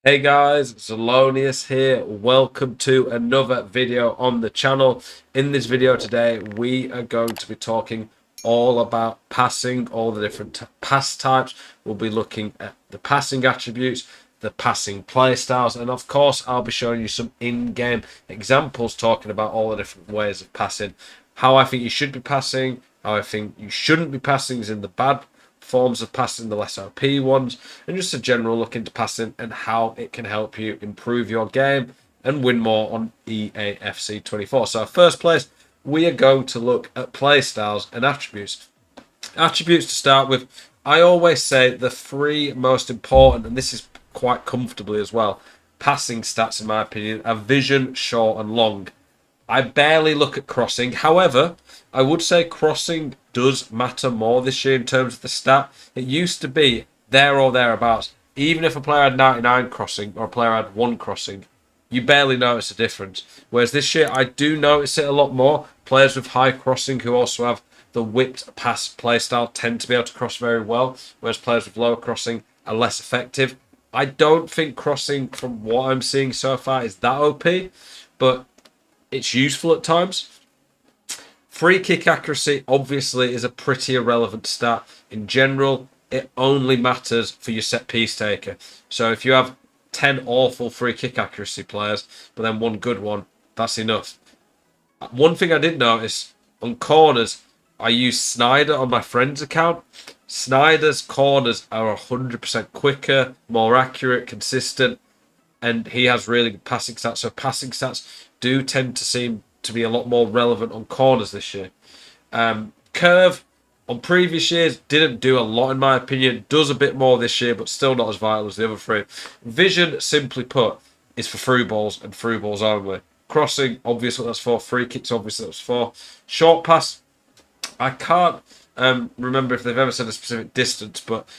Hey guys, Zelonius here. Welcome to another video on the channel. In this video today, we are going to be talking all about passing, all the different pass types. We'll be looking at the passing attributes, the passing playstyles, and of course, I'll be showing you some in-game examples talking about all the different ways of passing. How I think you should be passing, how I think you shouldn't be passing is in the bad forms of passing, the less OP ones, and just a general look into passing and how it can help you improve your game and win more on EAFC 24. So first place, we are going to look at play styles and attributes. Attributes to start with, I always say the three most important, and this is quite comfortably as well, passing stats in my opinion, are vision, short and long. I barely look at crossing. However, I would say crossing does matter more this year in terms of the stat. It used to be there or thereabouts. Even if a player had 99 crossing or a player had one crossing, you barely notice a difference. Whereas this year, I do notice it a lot more. Players with high crossing who also have the whipped pass playstyle tend to be able to cross very well, whereas players with lower crossing are less effective. I don't think crossing, from what I'm seeing so far, is that OP, but it's useful at times. Free kick accuracy obviously is a pretty irrelevant stat. In general, it only matters for your set piece taker. So if you have 10 awful free kick accuracy players, but then one good one, that's enough. One thing I did notice on corners, I use Snyder on my friend's account. Snyder's corners are 100% quicker, more accurate, consistent, and he has really good passing stats. So passing stats do tend to seem to be a lot more relevant on corners this year. Curve on previous years didn't do a lot in my opinion. Does a bit more this year, but still not as vital as the other three. Vision, simply put, is for through balls and through balls only. Crossing, obviously that's for. Free kicks, obviously that's for. Short pass, I can't remember if they've ever said a specific distance, but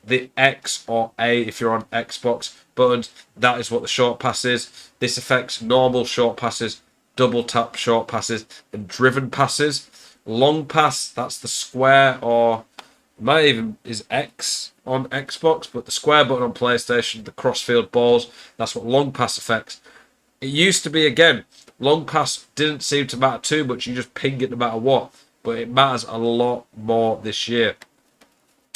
the X or A, if you're on Xbox buttons, that is what the short pass is. This affects normal short passes, double tap short passes, and driven passes. Long pass, that's the square, or might even is X on Xbox, but the square button on PlayStation, the crossfield balls, that's what long pass affects. It used to be, again, long pass didn't seem to matter too much. You just ping it no matter what, but it matters a lot more this year.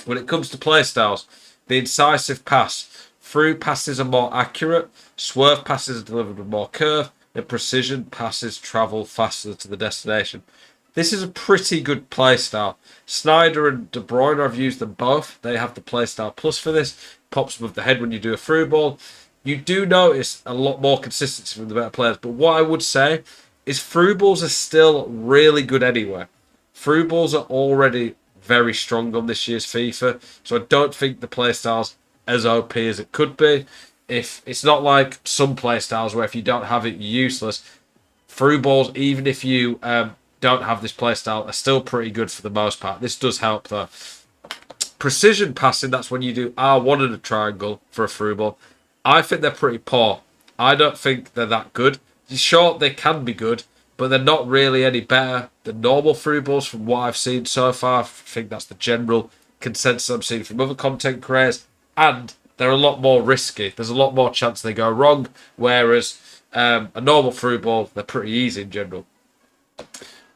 When it comes to playstyles, the incisive pass, through passes are more accurate, swerve passes are delivered with more curve, and precision passes travel faster to the destination. This is a pretty good playstyle. Snyder and De Bruyne, I've used them both. They have the playstyle plus for this. Pops above the head when you do a through ball. You do notice a lot more consistency from the better players. But what I would say is through balls are still really good anyway. Through balls are already very strong on this year's FIFA, so I don't think the playstyle's as OP as it could be. If it's not like some playstyles where if you don't have it, you're useless. Through balls, even if you don't have this playstyle, are still pretty good for the most part. This does help though. Precision passing, that's when you do R1 in a triangle for a through ball. I think they're pretty poor. I don't think they're that good. Sure, they can be good, but they're not really any better than normal through balls from what I've seen so far. I think that's the general consensus I'm seeing from other content creators, and they're a lot more risky. There's a lot more chance they go wrong, whereas a normal through ball, they're pretty easy in general.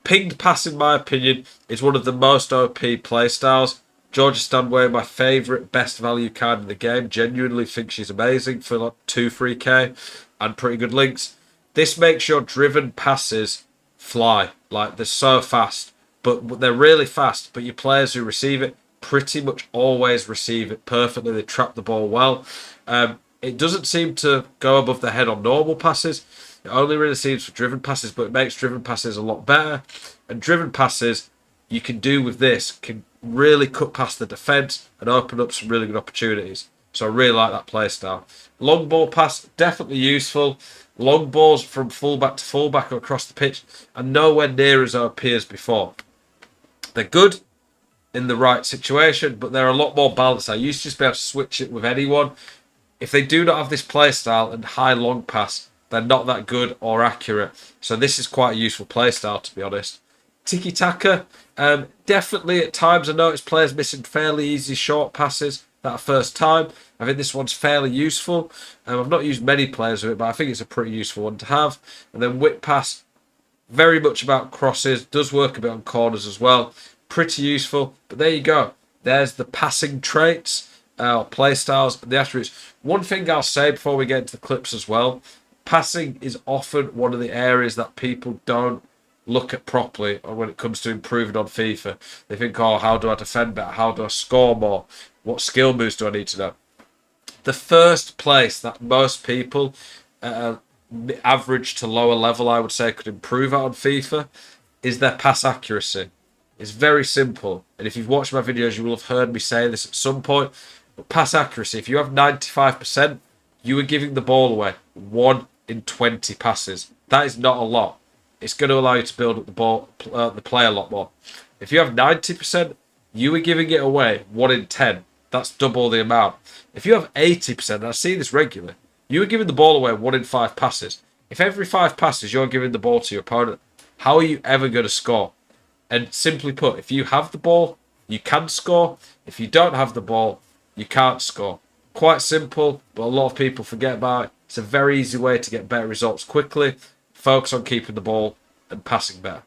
Pinged pass, in my opinion, is one of the most OP playstyles. Georgia Stanway, my favourite, best value card in the game. Genuinely think she's amazing for like 2-3k and pretty good links. This makes your driven passes fly. Like, they're so fast, but they're really fast. But your players who receive it pretty much always receive it perfectly. They trap the ball well. It doesn't seem to go above the head on normal passes. It only really seems for driven passes, but it makes driven passes a lot better. And driven passes, you can do with this, can really cut past the defence and open up some really good opportunities. So I really like that play style. Long ball pass, definitely useful. Long balls from fullback to fullback or across the pitch are nowhere near as OP as before. They're good in the right situation, but they're a lot more balanced. I used to just be able to switch it with anyone. If they do not have this play style and high long pass, they're not that good or accurate. So this is quite a useful play style, to be honest. Tiki-taka, definitely at times I notice players missing fairly easy short passes. that first time. I think this one's fairly useful. I've not used many players of it, but I think it's a pretty useful one to have. And then whip pass, very much about crosses, does work a bit on corners as well. Pretty useful. But there you go. There's the passing traits, play styles, and the attributes. One thing I'll say before we get into the clips as well, passing is often one of the areas that people don't look at properly when it comes to improving on FIFA. They think, oh, how do I defend better? How do I score more? What skill moves do I need to know? The first place that most people, average to lower level, I would say, could improve on FIFA is their pass accuracy. It's very simple. And if you've watched my videos, you will have heard me say this at some point. But pass accuracy, if you have 95%, you are giving the ball away 1 in 20 passes. That is not a lot. It's going to allow you to build up the play a lot more. If you have 90%, you are giving it away 1 in 10. That's double the amount. If you have 80%, and I see this regularly, you are giving the ball away 1 in 5 passes. If every 5 passes you're giving the ball to your opponent, how are you ever going to score? And simply put, if you have the ball, you can score. If you don't have the ball, you can't score. Quite simple, but a lot of people forget about it. It's a very easy way to get better results quickly. Focus on keeping the ball and passing better.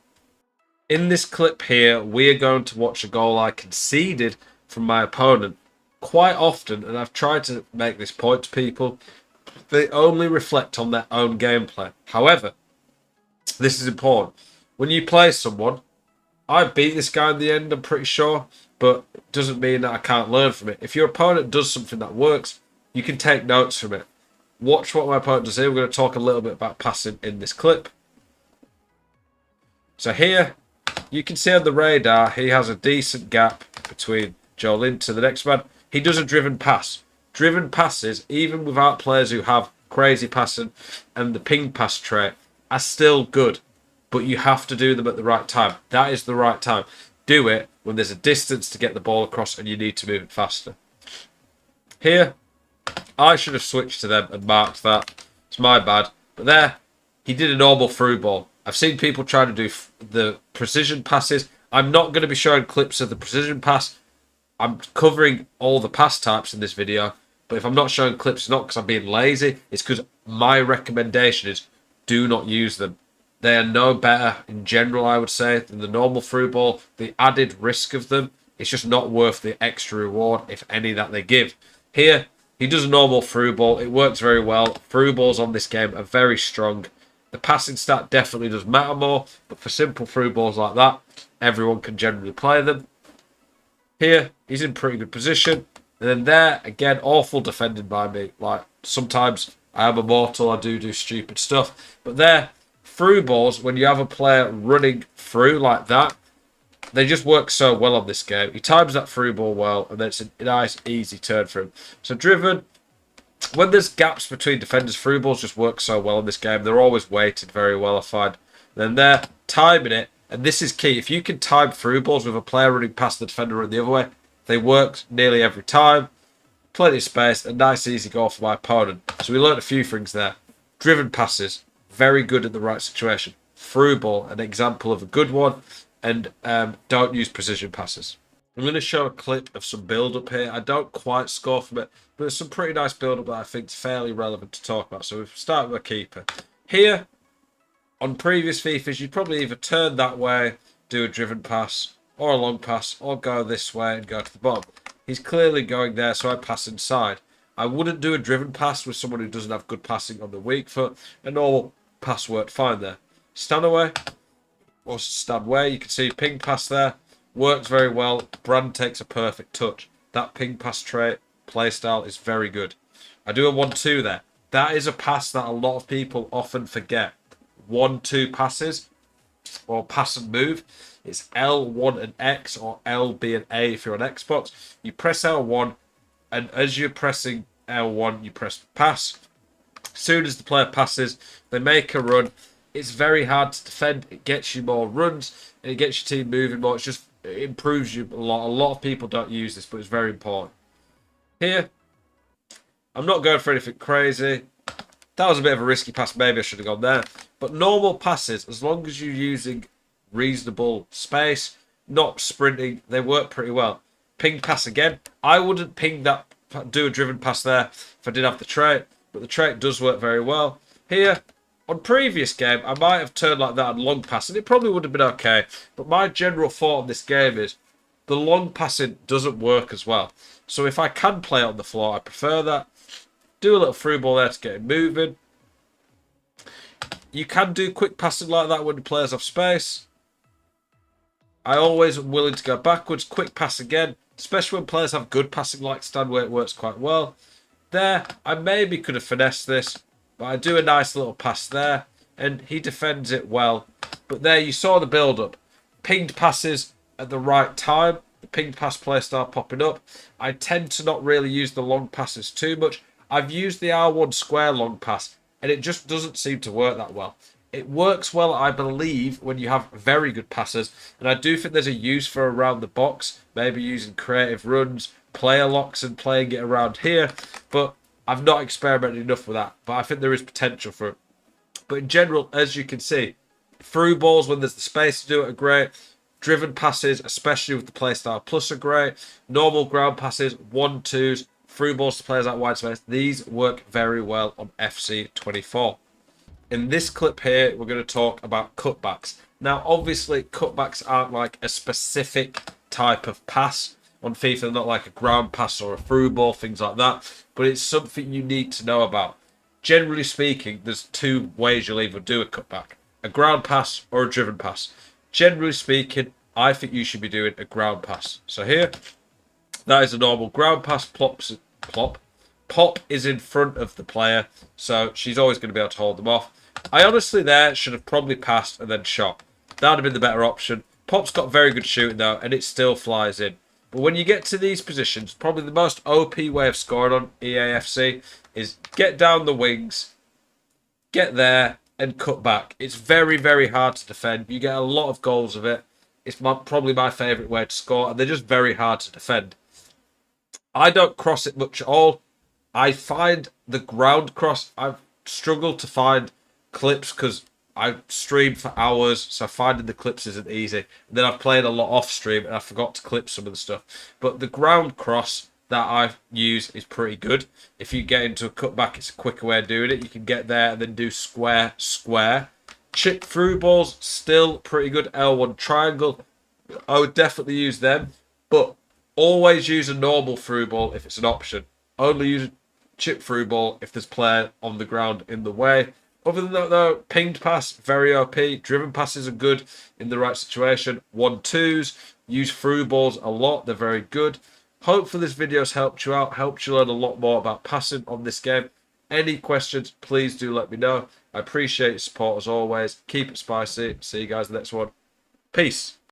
In this clip here, we are going to watch a goal I conceded from my opponent. Quite often, and I've tried to make this point to people, they only reflect on their own gameplay. However, this is important. When you play someone, I beat this guy in the end, I'm pretty sure, but it doesn't mean that I can't learn from it. If your opponent does something that works, you can take notes from it. Watch what my opponent does here. We're going to talk a little bit about passing in this clip. So here, you can see on the radar, he has a decent gap between Joel to the next man. He does a driven pass. Driven passes, even without players who have crazy passing and the ping pass trait, are still good. But you have to do them at the right time. That is the right time. Do it when there's a distance to get the ball across and you need to move it faster. Here, I should have switched to them and marked that. It's my bad. But there, he did a normal through ball. I've seen people try to do the precision passes. I'm not going to be showing clips of the precision pass. I'm covering all the pass types in this video. But if I'm not showing clips, it's not because I'm being lazy. It's because my recommendation is do not use them. They are no better in general, I would say, than the normal through ball. The added risk of them, it's just not worth the extra reward, if any, that they give. Here, he does a normal through ball. It works very well. Through balls on this game are very strong. The passing stat definitely does matter more, but for simple through balls like that, everyone can generally play them. Here, he's in pretty good position. And then there, again, awful defending by me. Like, sometimes I am immortal, I do stupid stuff. But there, through balls, when you have a player running through like that, they just work so well on this game. He times that through ball well, and then it's a nice, easy turn for him. So driven, when there's gaps between defenders, through balls just work so well in this game. They're always weighted very well, I find. Then there, timing it, and this is key. If you can time through balls with a player running past the defender running the other way, they work nearly every time. Plenty of space, a nice, easy goal for my opponent. So we learned a few things there. Driven passes, very good at the right situation. Through ball, an example of a good one. And don't use precision passes. I'm going to show a clip of some build-up here. I don't quite score from it, but there's some pretty nice build-up that I think is fairly relevant to talk about. So we'll start with a keeper. Here, on previous FIFAs, you'd probably either turn that way, do a driven pass, or a long pass, or go this way and go to the bottom. He's clearly going there, so I pass inside. I wouldn't do a driven pass with someone who doesn't have good passing on the weak foot. A normal pass worked fine there. Stand away, or stand where. You can see ping pass there. Works very well. Brand takes a perfect touch. That ping pass trait, playstyle is very good. I do a 1-2 there. That is a pass that a lot of people often forget. 1-2 passes, or pass and move. It's L1 and X, or LB and A if you're on Xbox. You press L1, and as you're pressing L1, you press pass. As soon as the player passes, they make a run. It's very hard to defend. It gets you more runs, and it gets your team moving more. It improves you a lot. A lot of people don't use this, but it's very important. Here, I'm not going for anything crazy. That was a bit of a risky pass. Maybe I should have gone there. But normal passes, as long as you're using reasonable space, not sprinting, they work pretty well. Ping pass again. I wouldn't ping that do a driven pass there if I didn't have the trait, but the trait does work very well. Here, on previous game, I might have turned like that on long pass, and it probably would have been okay, but my general thought on this game is the long passing doesn't work as well. So if I can play on the floor, I prefer that. Do a little through ball there to get him moving. You can do quick passing like that when the player's off space. I always am willing to go backwards. Quick pass again, especially when players have good passing like Stan, where it works quite well. There, I maybe could have finessed this, but I do a nice little pass there, and he defends it well. But there, you saw the build-up. Pinged passes at the right time. The pinged pass playstyle popping up. I tend to not really use the long passes too much. I've used the R1 square long pass, and it just doesn't seem to work that well. It works well, I believe, when you have very good passes, and I do think there's a use for around the box, maybe using creative runs, player locks and playing it around here, but I've not experimented enough with that, but I think there is potential for it. But in general, as you can see, through balls when there's the space to do it are great. Driven passes, especially with the playstyle plus, are great. Normal ground passes, 1-2s, through balls to players out wide space. These work very well on FC24. In this clip here, we're going to talk about cutbacks. Now, obviously, cutbacks aren't like a specific type of pass. On FIFA, they're not like a ground pass or a through ball, things like that. But it's something you need to know about. Generally speaking, there's two ways you'll either do a cutback. A ground pass or a driven pass. Generally speaking, I think you should be doing a ground pass. So here, that is a normal ground pass. Pop is in front of the player, so she's always going to be able to hold them off. I honestly there should have probably passed and then shot. That would have been the better option. Pop's got very good shooting though, and it still flies in. But when you get to these positions, probably the most OP way of scoring on EAFC is get down the wings, get there, and cut back. It's very, very hard to defend. You get a lot of goals of it. It's probably my favourite way to score, and they're just very hard to defend. I don't cross it much at all. I find the ground cross, I've struggled to find clips because I stream for hours, so finding the clips isn't easy. And then I've played a lot off stream and I forgot to clip some of the stuff. But the ground cross that I use is pretty good. If you get into a cutback, it's a quicker way of doing it. You can get there and then do square. Chip through balls, still pretty good. L1 triangle, I would definitely use them. But always use a normal through ball if it's an option. Only use a chip through ball if there's player on the ground in the way. Other than that, though, pinged pass, very OP. Driven passes are good in the right situation. 1-2s, use through balls a lot. They're very good. Hopefully this video has helped you out, helped you learn a lot more about passing on this game. Any questions, please do let me know. I appreciate your support as always. Keep it spicy. See you guys in the next one. Peace.